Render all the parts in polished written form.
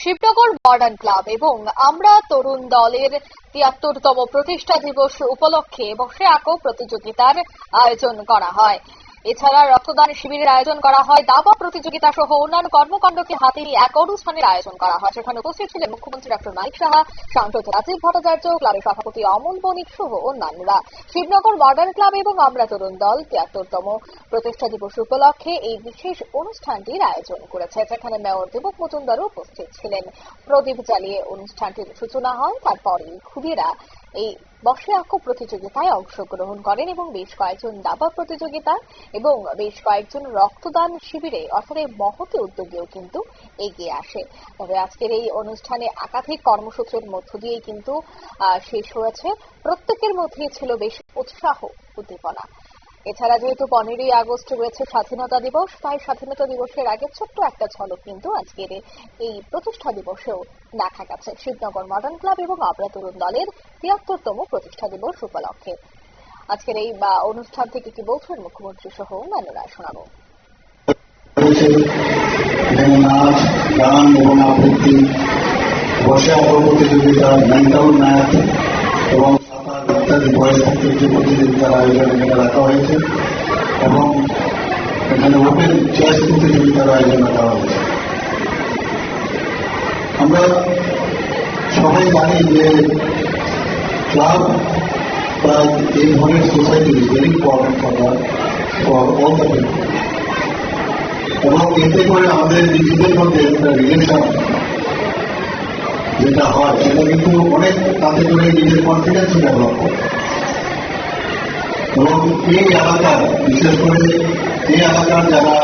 Shibnagar modern club এবং আমরা তরুণ দলের ৭৩তম প্রতিষ্ঠা দিবস উপলক্ষে বসে আঁকো প্রতিযোগিতার আয়োজন করা হয়। এছাড়া রক্তদান শিবিরের আয়োজন করা হয়। দাবা প্রতিযোগিতা সহ অন্যান্য কর্মকাণ্ডকে হাতে নিয়ে এক অনুষ্ঠানের আয়োজন করা হয়। সেখানে উপস্থিত ছিলেন মুখ্যমন্ত্রী ডক্টর মানিক সাহা, সাংসদ রাজীব ভট্টাচার্য, ক্লাবের সভাপতি অমল বণিক সহ অন্যান্যরা। শিবনগর মডার্ন ক্লাব এবং আমরা তরুণ দল ৭৩তম প্রতিষ্ঠা দিবস উপলক্ষে এই বিশেষ অনুষ্ঠানটির আয়োজন করেছে, যেখানে মেয়র দীপক মজুমদারও উপস্থিত ছিলেন। প্রদীপ জ্বালিয়ে অনুষ্ঠানটির সূচনা হয়। তারপরে খুদেরা এই বসে আঁকো প্রতিযোগিতায় অংশগ্রহণ করেন এবং বেশ কয়েকজন দাবা প্রতিযোগিতা এবং বেশ কয়েকজন রক্তদান শিবিরে অর্থাৎ মহতি উদ্যোগেও কিন্তু এগিয়ে আসে। তবে আজকের এই অনুষ্ঠানে একাধিক কর্মসূচির মধ্য দিয়ে কিন্তু শেষ হয়েছে। প্রত্যেকের মধ্যেই ছিল বেশ উৎসাহ উদ্দীপনা। এছাড়া যেহেতু 15ই আগস্ট রয়েছে স্বাধীনতা দিবস, তাই স্বাধীনতা দিবসের আগে ছোট্ট একটা ঝলক কিন্তু আজকের এই প্রতিষ্ঠা দিবসেও দেখা গেছে শিবনগর মডার্ন ক্লাব এবং আমরা তরুণ দলের ৭৩তম প্রতিষ্ঠা দিবস উপলক্ষে। আজকের এই অনুষ্ঠান থেকে কি বলছেন মুখ্যমন্ত্রী সহ অন্যান্যরা শোনাবো। নাচ, গান এবং আবৃত্তি, বসে আঁকো প্রতিযোগিতা, মেন্টাল ম্যাথ এবং ইত্যাদি বয়সভিত্তিক যে প্রতিযোগিতার আয়োজন এখানে রাখা হয়েছে এবং এখানে ওপেন চেস প্রতিযোগিতার আয়োজন রাখা হয়েছে। আমরা সবাই জানি যে ক্লাব বা এই ধরনের society is very important for all the people এবং এতে করে আমাদের নিজেদের মধ্যে একটা রিলেশন যেটা হয় সেটা কিন্তু অনেক তাতে করে নিজের কনফিডেন্স ডেভেলপ করে এবং এই এলাকার বিশেষ করে এই এলাকার যারা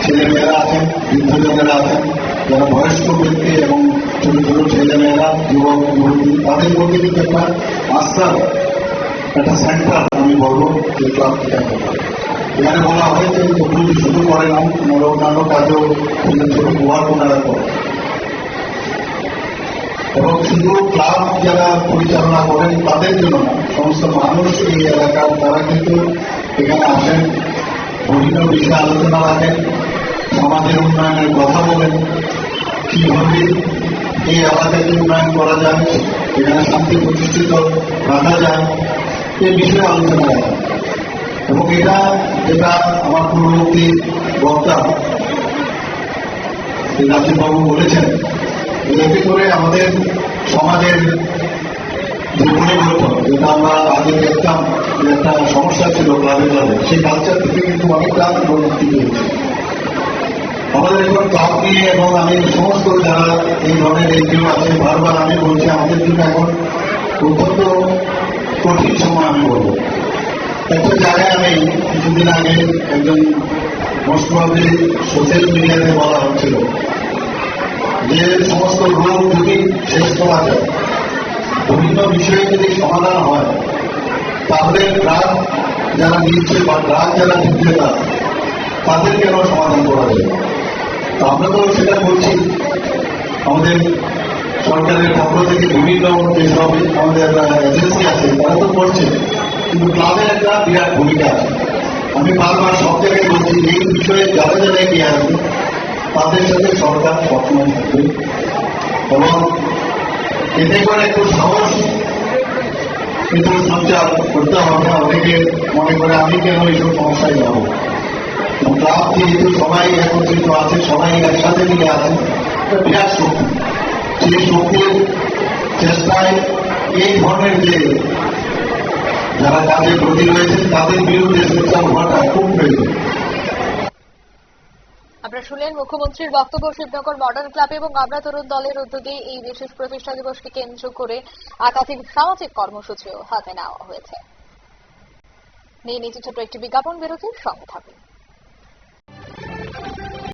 ছেলেমেয়েরা আছেন, বৃদ্ধজনেরা আছেন, যারা বয়স্ক ব্যক্তি এবং ছোট ছোট ছেলেমেয়েরা, যুবক যুবতী, তাদের মধ্যে কিন্তু একটা আস্থার একটা সেন্টার আমি বলবো যে ক্লাব থেকে এখানে বলা হয়েছে শুধু করে না, অন্যান্য কাজেও ছোট ওয়ার্ক ওনারা করে এবং শুধু ক্লাব যারা পরিচালনা করেন তাদের জন্য না, সমস্ত মানুষ এই এলাকার তারা কিন্তু এখানে আসেন, বিভিন্ন বিষয়ে আলোচনা রাখেন, সমাজের উন্নয়নের কথা বলেন, কিভাবে এই এলাকাকে উন্নয়ন করা যায়, এখানে শান্তি প্রতিষ্ঠিত রাখা যায়, এই বিষয়ে আলোচনা রাখেন এবং এটা যেটা আমার পূর্ববর্তী বক্তা রাজীববাবু বলেছেন, এতে করে আমাদের সমাজের যে পরিবর্তন, যেটা আমরা আগে দেখতাম যে একটা সমস্যা ছিল ক্লাবে ক্লাবে, সেই কালচার থেকে কিন্তু অনেকটা উন্নতি হয়েছে আমাদের এখন ক্লাব নিয়ে। এবং আমি সমস্ত যারা এই ধরনের এনজিও আছে, বারবার আমি বলছি আমাদের জন্য এখন অত্যন্ত কঠিন সময় আমি বলবো। একটা জায়গায় আমি কিছুদিন আগে একজন মোস্ট প্রবাবলি সোশ্যাল মিডিয়াতে বলা হচ্ছিল যে সমস্ত রোগ যদি শেষ করা যায়, বিভিন্ন বিষয়ে যদি সমাধান হয়, তাহলে ড্রাগ যারা নিচ্ছে বা ড্রাগ যারা বিক্রেতা তাদের কেন সমাধান করা যায়। তো আমরা তো সেটা করছি, আমাদের সরকারের পক্ষ থেকে বিভিন্ন যেসব আমাদের এজেন্সি আছে তারা তো করছে, কিন্তু ক্লাবের একটা বিরাট ভূমিকা আছে। আমি বারবার সব জায়গায় বলছি এই বিষয়ে যারা যারা এগিয়ে আসবে তাদের সাথে সরকার সবসময় থাকবে এবং এতে করে একটু সাহস কিন্তু সঞ্চার করতে হবে। অনেকে মনে করে আমি কেন এইসব সমস্যায় যাবো, ক্লাব যেহেতু সবাই একত্রিত আছে, সবাই একসাথে মিলে আছে, বিরাট শক্তি, সেই শক্তির চেষ্টায় এই ধরনের যে যারা কাজে ব্রতী রয়েছে তাদের বিরুদ্ধে সোচ্চার হওয়াটা খুব প্রয়োজন। আপনারা শুনলেন মুখ্যমন্ত্রীর বক্তব্য। শিবনগর মডার্ন ক্লাব এবং আমরা তরুণ দলের উদ্যোগে এই বিশেষ প্রতিষ্ঠা দিবসকে কেন্দ্র করে একাধিক সামাজিক কর্মসূচিও হাতে নেওয়া হয়েছে। নিয়ে নিচে ছোট একটি বিজ্ঞাপন বিরতির সঙ্গে থাকুন।